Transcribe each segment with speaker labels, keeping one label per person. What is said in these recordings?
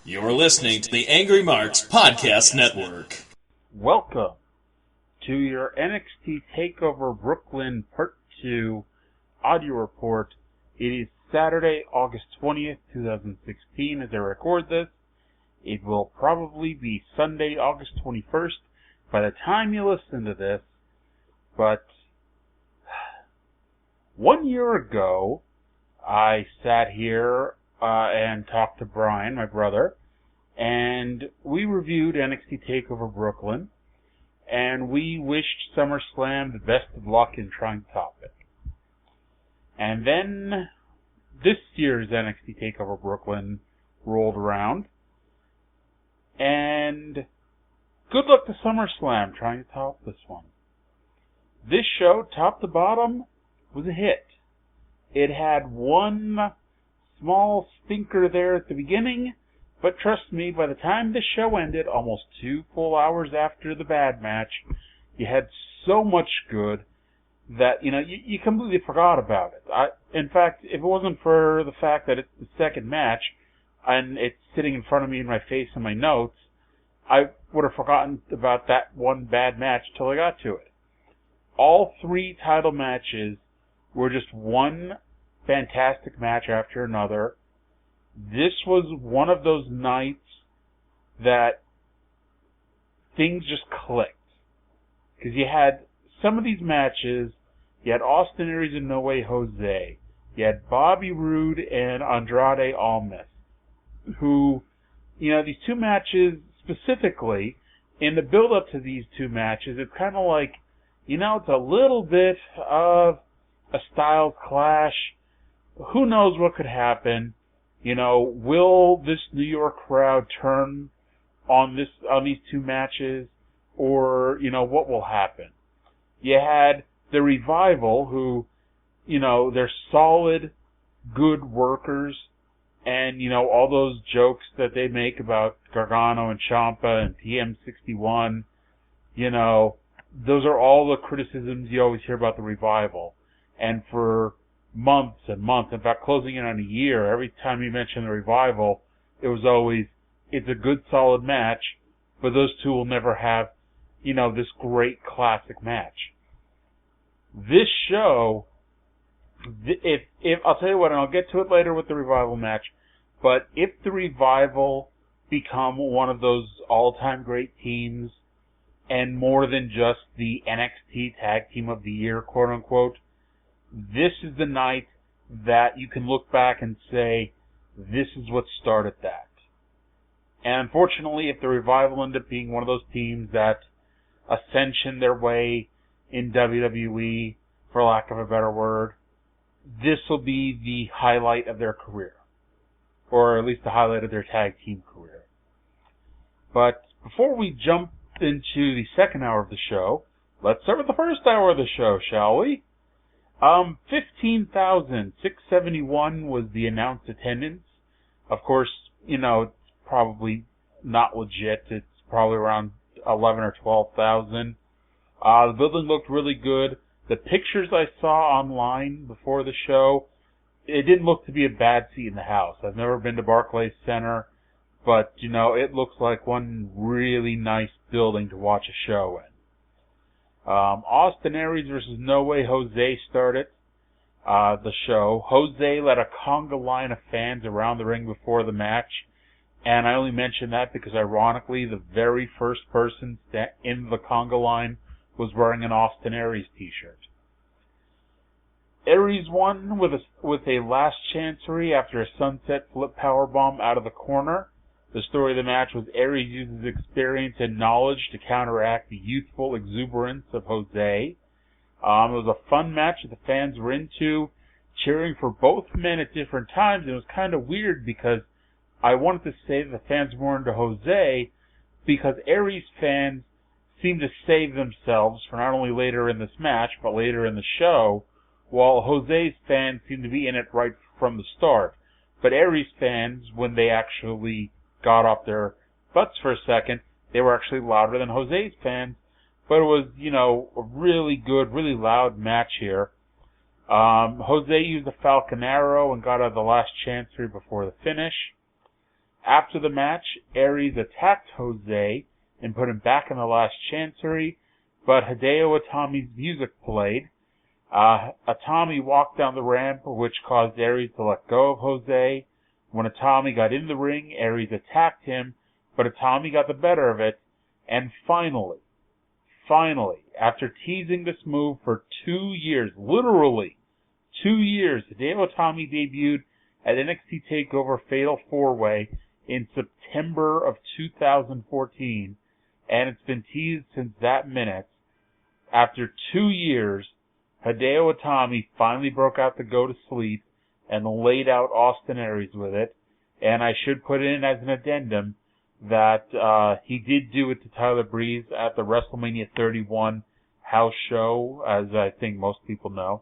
Speaker 1: You're listening to the Angry Marks Podcast Network.
Speaker 2: Welcome to your NXT Takeover Brooklyn Part 2 audio report. It is Saturday, August 20th, 2016 as I record this. It will probably be Sunday, August 21st by the time you listen to this. But 1 year ago, I sat here and talked to Brian, my brother, and we reviewed NXT Takeover Brooklyn, and we wished SummerSlam the best of luck in trying to top it. And then this year's NXT Takeover Brooklyn rolled around, and good luck to SummerSlam trying to top this one. This show, top to bottom, was a hit. It had one small stinker there at the beginning, but trust me, by the time the show ended, almost 2 full hours after the bad match, you had so much good that, you completely forgot about it. In fact, if it wasn't for the fact that it's the second match, and it's sitting in front of me in my face in my notes, I would have forgotten about that one bad match till I got to it. All 3 title matches were just one fantastic match after another. This was one of those nights that things just clicked. Because you had some of these matches, you had Austin Aries and No Way Jose, you had Bobby Roode and Andrade Almas, who, these 2 matches specifically, in the build-up to these 2 matches, it's kind of like, it's a little bit of a style clash. Who knows what could happen? Will this New York crowd turn on these 2 matches? Or, what will happen? You had the Revival, who, they're solid, good workers, and, all those jokes that they make about Gargano and Ciampa and PM61, those are all the criticisms you always hear about the Revival. And for months and months, in fact, closing in on a year, every time you mention the Revival, it was always, it's a good, solid match, but those 2 will never have, this great classic match. This show, if I'll tell you what, and I'll get to it later with the Revival match, but if the Revival become one of those all-time great teams, and more than just the NXT Tag Team of the Year, quote-unquote, this is the night that you can look back and say, this is what started that. And unfortunately, if the Revival end up being one of those teams that ascension their way in WWE, for lack of a better word, this will be the highlight of their career. Or at least the highlight of their tag team career. But before we jump into the second hour of the show, let's start with the first hour of the show, shall we? 15,671 was the announced attendance. Of course, it's probably not legit. It's probably around 11 or 12,000. The building looked really good. The pictures I saw online before the show, it didn't look to be a bad seat in the house. I've never been to Barclays Center, but, it looks like one really nice building to watch a show in. Austin Aries versus No Way Jose started the show. Jose led a conga line of fans around the ring before the match, and I only mention that because, ironically, the very first person in the conga line was wearing an Austin Aries t-shirt. Aries won with a last chancery after a sunset flip powerbomb out of the corner. The story of the match was Aries uses experience and knowledge to counteract the youthful exuberance of Jose. It was a fun match that the fans were into, cheering for both men at different times. And it was kind of weird because I wanted to say that the fans were into Jose because Aries fans seemed to save themselves for not only later in this match, but later in the show, while Jose's fans seemed to be in it right from the start. But Aries fans, when they actually got off their butts for a second, they were actually louder than Jose's fans. But it was, a really good, really loud match here. Jose used the Falcon Arrow and got out of the last chancery before the finish. After the match, Aries attacked Jose and put him back in the last chancery, but Hideo Itami's music played. Itami walked down the ramp, which caused Aries to let go of Jose. When Itami got in the ring, Aries attacked him, but Itami got the better of it. And finally, after teasing this move for 2 years, literally 2 years, Hideo Itami debuted at NXT Takeover Fatal 4-Way in September of 2014, and it's been teased since that minute. After 2 years, Hideo Itami finally broke out the go to sleep and laid out Austin Aries with it. And I should put in as an addendum that he did do it to Tyler Breeze at the WrestleMania 31 house show, as I think most people know.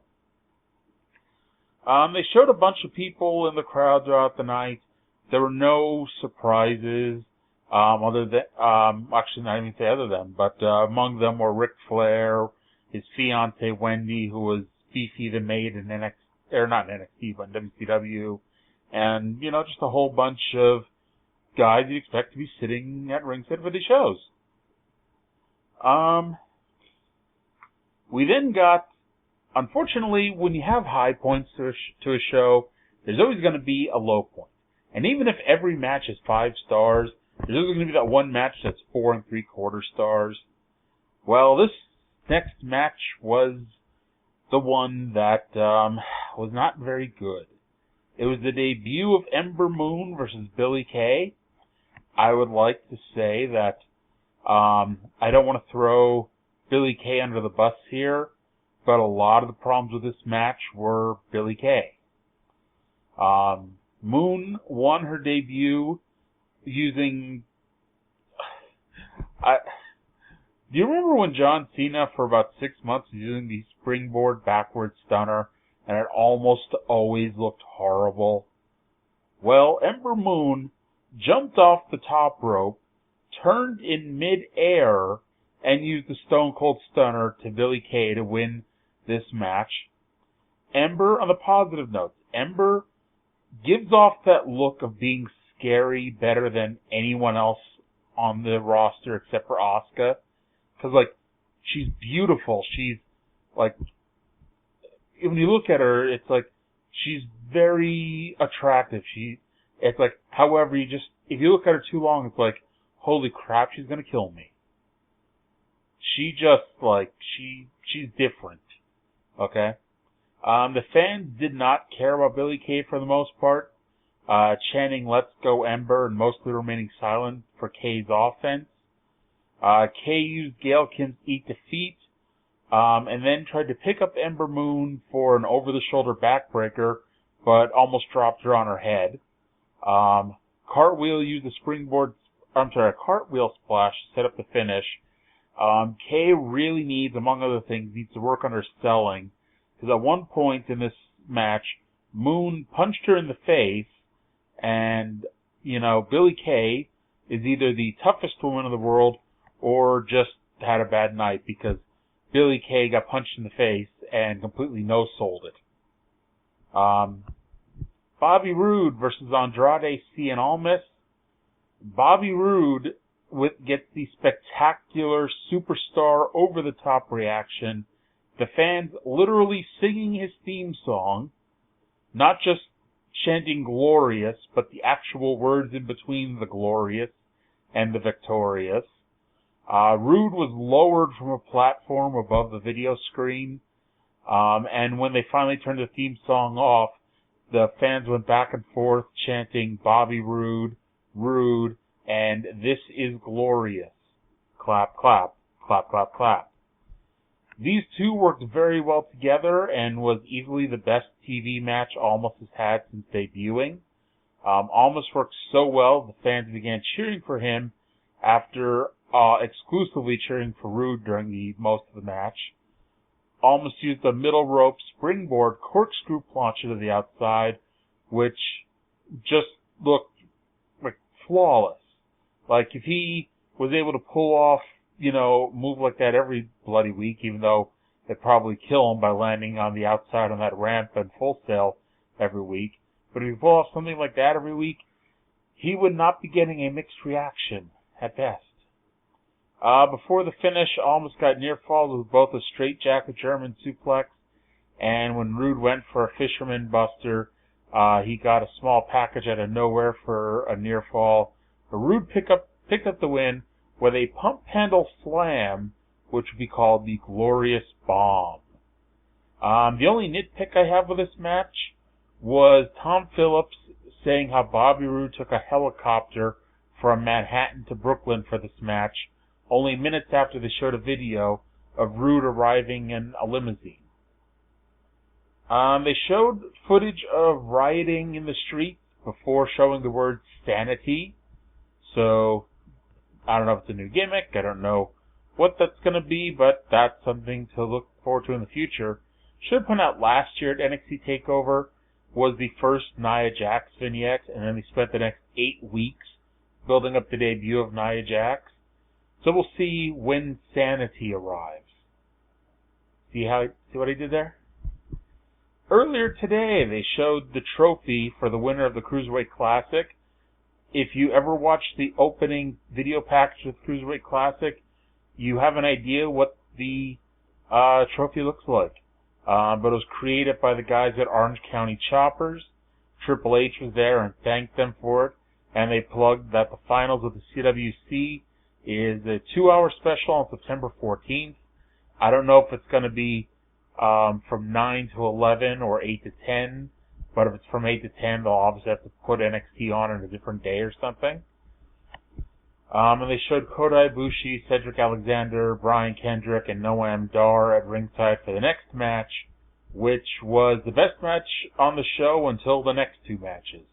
Speaker 2: They showed a bunch of people in the crowd throughout the night. There were no surprises, other than, actually not even say other than, but among them were Ric Flair, his fiancee Wendy, who was Fifi the Maid in NXT, or not in NXT, but in WCW, and, just a whole bunch of guys you'd expect to be sitting at ringside for the shows. We then got, unfortunately, when you have high points to a show, there's always going to be a low point. And even if every match is 5 stars, there's always going to be that one match that's 4 3/4 stars. Well, this next match was the one that was not very good. It was the debut of Ember Moon versus Billie Kay. I would like to say that I don't want to throw Billie Kay under the bus here, but a lot of the problems with this match were Billie Kay. Moon won her debut using... Do you remember when John Cena for about 6 months was using the springboard backward stunner and it almost always looked horrible? Well, Ember Moon jumped off the top rope, turned in mid-air, and used the Stone Cold Stunner to Billie Kay to win this match. Ember, on the positive note, Ember gives off that look of being scary better than anyone else on the roster except for Asuka. Because, she's beautiful. She's, when you look at her, it's she's very attractive. However, if you look at her too long, it's holy crap, she's gonna kill me. She just, she's different. Okay? The fans did not care about Billie Kay for the most part, chanting "Let's go Ember" and mostly remaining silent for Kay's offense. Kay used Gail Kim's Eat Defeat, and then tried to pick up Ember Moon for an over-the-shoulder backbreaker, but almost dropped her on her head. Cartwheel used a cartwheel splash to set up the finish. Kay really needs to work on her selling, because at one point in this match, Moon punched her in the face, and, Billie Kay is either the toughest woman in the world or just had a bad night, because Billie Kay got punched in the face and completely no-sold it. Bobby Roode versus Andrade Cien Almas. Bobby Roode gets the spectacular superstar over-the-top reaction. The fans literally singing his theme song, not just chanting "glorious," but the actual words in between the glorious and the victorious. Roode was lowered from a platform above the video screen, and when they finally turned the theme song off, the fans went back and forth chanting "Bobby Roode, Roode," and "This is glorious." Clap, clap, clap, clap, clap. These two worked very well together and was easily the best TV match Almas has had since debuting. Almas worked so well, the fans began cheering for him after exclusively cheering for Roode during most of the match. Almas used a middle rope springboard corkscrew plancha to the outside, which just looked flawless. If he was able to pull off, move like that every bloody week, even though it'd probably kill him by landing on the outside on that ramp and Full Sail every week. But if he pull off something like that every week, he would not be getting a mixed reaction at best. Before the finish, almost got near falls with both a straight jacket German suplex, and when Roode went for a fisherman buster, he got a small package out of nowhere for a near fall. But Roode picked up the win with a pump handle slam, which would be called the Glorious Bomb. The only nitpick I have with this match was Tom Phillips saying how Bobby Roode took a helicopter from Manhattan to Brooklyn for this match, only minutes after they showed a video of Roode arriving in a limousine. They showed footage of rioting in the streets before showing the word sanity. So, I don't know if it's a new gimmick. I don't know what that's going to be, but that's something to look forward to in the future. Should point out last year at NXT Takeover was the first Nia Jax vignette, and then they spent the next 8 weeks building up the debut of Nia Jax. So we'll see when sanity arrives. See what I did there? Earlier today, they showed the trophy for the winner of the Cruiserweight Classic. If you ever watched the opening video package of the Cruiserweight Classic, you have an idea what the trophy looks like. But it was created by the guys at Orange County Choppers. Triple H was there and thanked them for it. And they plugged that the finals of the CWC is a 2-hour special on September 14th. I don't know if it's going to be from 9 to 11 or 8 to 10. But if it's from 8 to 10, they'll obviously have to put NXT on a different day or something. And they showed Kota Ibushi, Cedric Alexander, Brian Kendrick, and Noam Dar at ringside for the next match, which was the best match on the show until the next 2 matches.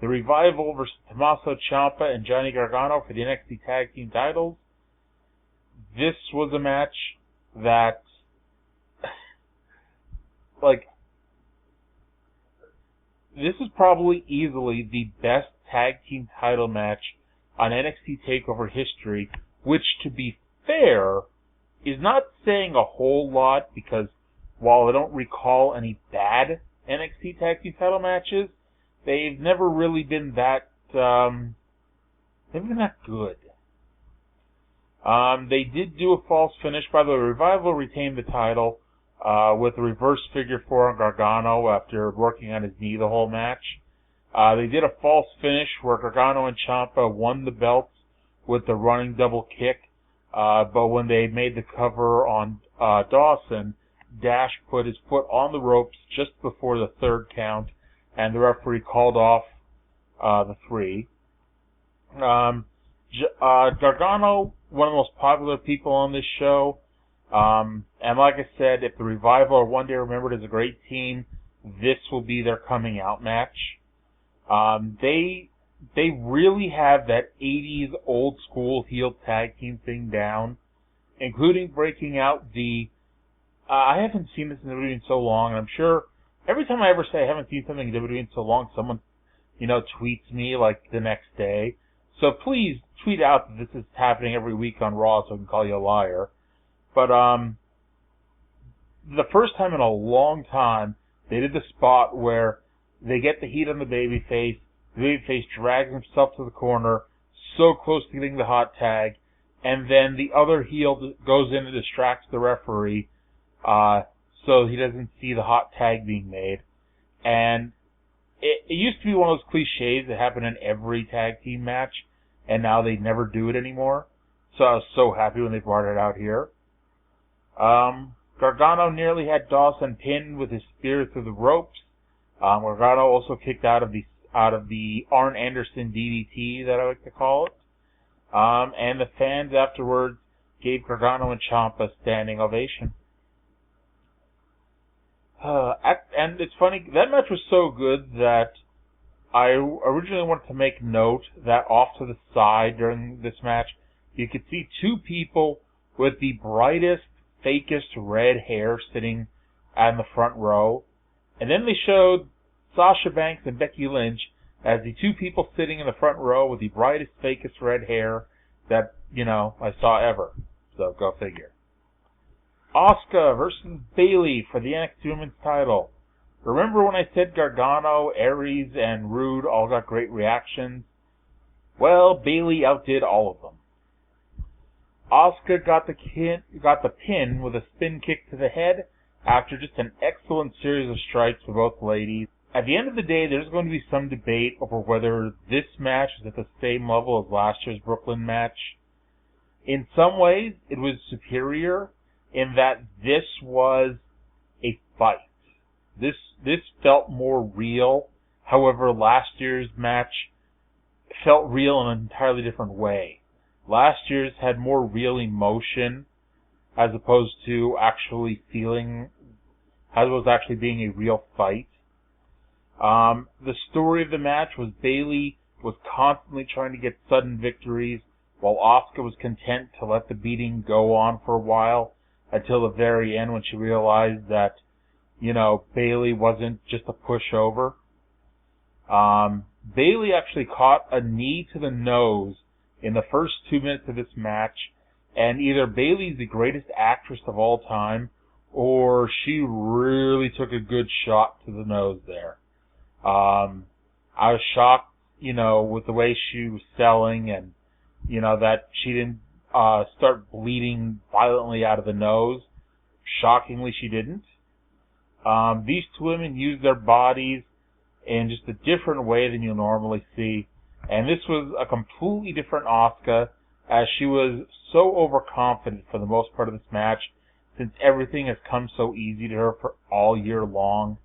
Speaker 2: The Revival versus Tommaso Ciampa and Johnny Gargano for the NXT Tag Team titles. This was a match that, this is probably easily the best tag team title match on NXT TakeOver history, which, to be fair, is not saying a whole lot, because while I don't recall any bad NXT Tag Team title matches, they've never really been that, good. They did do a false finish. By the way, Revival retained the title, with a reverse figure 4 on Gargano after working on his knee the whole match. They did a false finish where Gargano and Ciampa won the belts with the running double kick, but when they made the cover on Dawson, Dash put his foot on the ropes just before the 3rd count, and the referee called off the 3. Gargano, one of the most popular people on this show, and like I said, if the Revival are one day remembered as a great team, this will be their coming out match. They really have that 80s old school heel tag team thing down, including breaking out the, I haven't seen this in WWE in so long, and I'm sure every time I ever say I haven't seen something in WWE in so long, someone, tweets me like the next day. So please tweet out that this is happening every week on Raw so I can call you a liar. But, the first time in a long time, they did the spot where they get the heat on the babyface drags himself to the corner, so close to getting the hot tag, and then the other heel goes in and distracts the referee, so he doesn't see the hot tag being made. And it used to be one of those cliches that happened in every tag team match, and now they never do it anymore. So I was so happy when they brought it out here. Gargano nearly had Dawson pinned with his spear through the ropes. Gargano also kicked out of the Arn Anderson DDT, that I like to call it. And the fans afterwards gave Gargano and Ciampa a standing ovation. And it's funny, that match was so good that I originally wanted to make note that off to the side during this match, you could see 2 people with the brightest, fakest red hair sitting in the front row. And then they showed Sasha Banks and Becky Lynch as the 2 people sitting in the front row with the brightest, fakest red hair that, I saw ever. So go figure. Asuka versus Bayley for the NXT Women's title. Remember when I said Gargano, Aries, and Roode all got great reactions? Well, Bayley outdid all of them. Asuka got the pin with a spin kick to the head after just an excellent series of strikes for both ladies. At the end of the day, there's going to be some debate over whether this match is at the same level as last year's Brooklyn match. In some ways, it was superior in that this was a fight. This felt more real. However, last year's match felt real in an entirely different way. Last year's had more real emotion as opposed to actually being a real fight. The story of the match was Bayley was constantly trying to get sudden victories, while Asuka was content to let the beating go on for a while until the very end when she realized that, Bayley wasn't just a pushover. Bayley actually caught a knee to the nose in the first 2 minutes of this match, and either Bayley's the greatest actress of all time, or she really took a good shot to the nose there. I was shocked, with the way she was selling and, that she didn't start bleeding violently out of the nose. Shockingly, she didn't. These two women used their bodies in just a different way than you'll normally see. And this was a completely different Asuka, as she was so overconfident for the most part of this match, since everything has come so easy to her for all year long.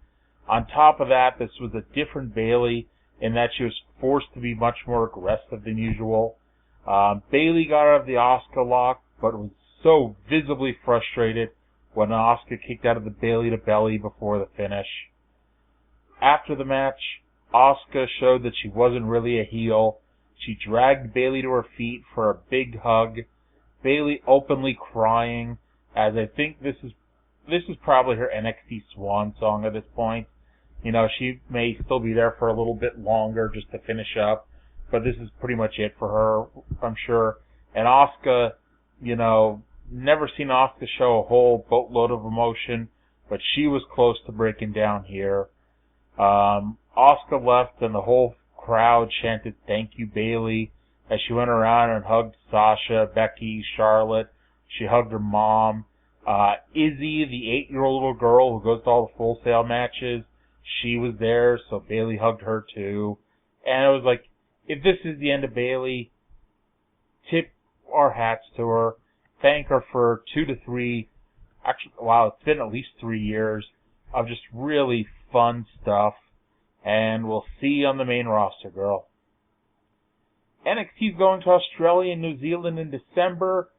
Speaker 2: On top of that, this was a different Bayley in that she was forced to be much more aggressive than usual. Bayley got out of the Asuka lock, but was so visibly frustrated when Asuka kicked out of the Bayley to belly before the finish. After the match, Asuka showed that she wasn't really a heel. She dragged Bayley to her feet for a big hug, Bayley openly crying, as I think this is probably her NXT swan song at this point. She may still be there for a little bit longer just to finish up, but this is pretty much it for her, I'm sure. And Asuka, never seen Asuka show a whole boatload of emotion, but she was close to breaking down here. Asuka left and the whole crowd chanted "Thank you, Bayley," as she went around and hugged Sasha, Becky, Charlotte. She hugged her mom. Izzy, the 8-year-old little girl who goes to all the Full Sail matches, she was there, so Bayley hugged her too. And it was like, if this is the end of Bayley, tip our hats to her. Thank her for 2 to 3, actually, wow, it's been at least 3 years of just really fun stuff. And we'll see you on the main roster, girl. NXT's going to Australia and New Zealand in December.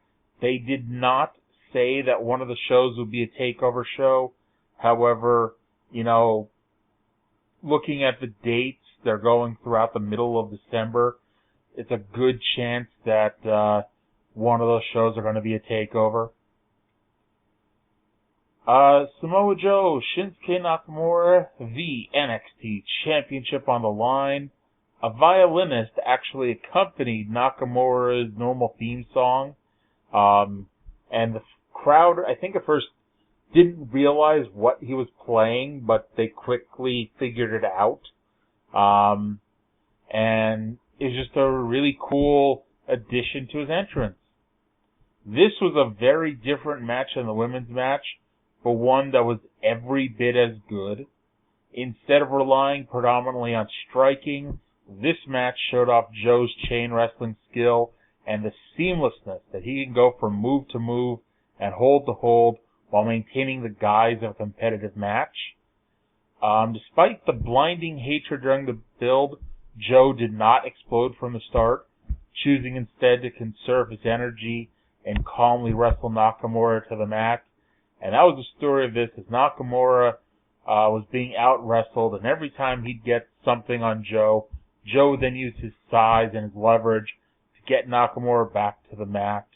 Speaker 2: They did not say that one of the shows would be a takeover show. However, looking at the dates, they're going throughout the middle of December. It's a good chance that one of those shows are going to be a takeover. Samoa Joe, Shinsuke Nakamura, the NXT Championship on the line. A violinist actually accompanied Nakamura's normal theme song. And the crowd, I think at first, didn't realize what he was playing, but they quickly figured it out. And it's just a really cool addition to his entrance. This was a very different match than the women's match, but one that was every bit as good. Instead of relying predominantly on striking, this match showed off Joe's chain wrestling skill and the seamlessness that he can go from move to move and hold to hold while maintaining the guise of a competitive match. Despite the blinding hatred during the build, Joe did not explode from the start, choosing instead to conserve his energy and calmly wrestle Nakamura to the mat. And that was the story of this, as Nakamura was being out-wrestled, and every time he'd get something on Joe, Joe would then use his size and his leverage to get Nakamura back to the mat.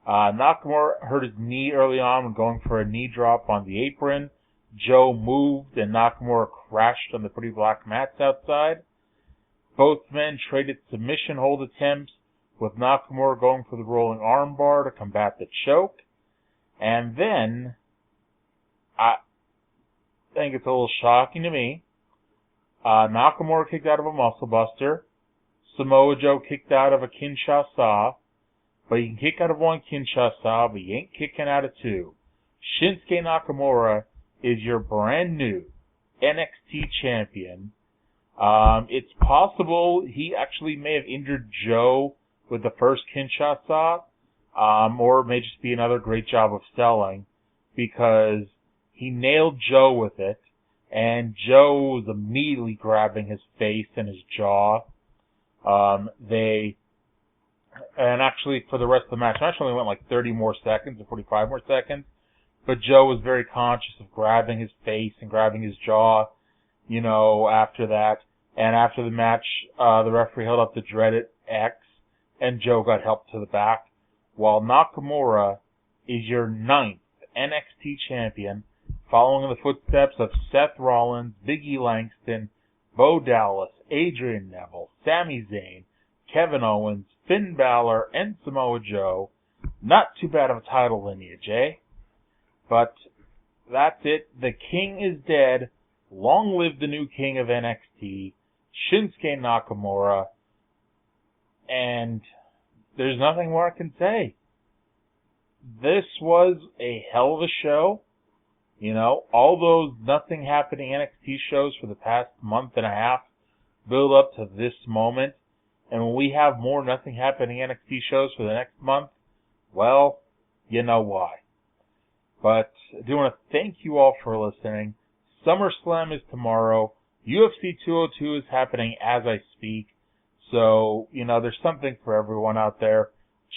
Speaker 2: Nakamura hurt his knee early on when going for a knee drop on the apron. Joe moved, and Nakamura crashed on the pretty black mats outside. Both men traded submission hold attempts, with Nakamura going for the rolling armbar to combat the choke. And then, I think it's a little shocking to me, Nakamura kicked out of a muscle buster, Samoa Joe kicked out of a Kinshasa, but you can kick out of one Kinshasa, but you ain't kicking out of two. Shinsuke Nakamura is your brand new NXT champion. It's possible he actually may have injured Joe with the first Kinshasa, or it may just be another great job of selling, because he nailed Joe with it, and Joe was immediately grabbing his face and his jaw. And actually, for the rest of the match only went like 30 more seconds or 45 more seconds, but Joe was very conscious of grabbing his face and grabbing his jaw, after that. And after the match, the referee held up the dreaded X, and Joe got helped to the back, while Nakamura is your 9th NXT champion, following in the footsteps of Seth Rollins, Big E Langston, Bo Dallas, Adrian Neville, Sami Zayn, Kevin Owens, Finn Balor, and Samoa Joe. Not too bad of a title lineage, eh? But that's it. The king is dead. Long live the new king of NXT, Shinsuke Nakamura. And there's nothing more I can say. This was a hell of a show. All those nothing happening NXT shows for the past month and a half build up to this moment. And when we have more nothing happening NXT shows for the next month, well, you know why. But I do want to thank you all for listening. SummerSlam is tomorrow. UFC 202 is happening as I speak. So, there's something for everyone out there.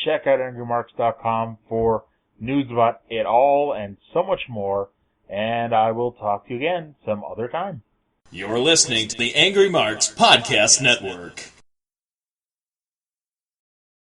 Speaker 2: Check out AngryMarks.com for news about it all and so much more. And I will talk to you again some other time.
Speaker 1: You're listening to the Angry Marks Podcast Network.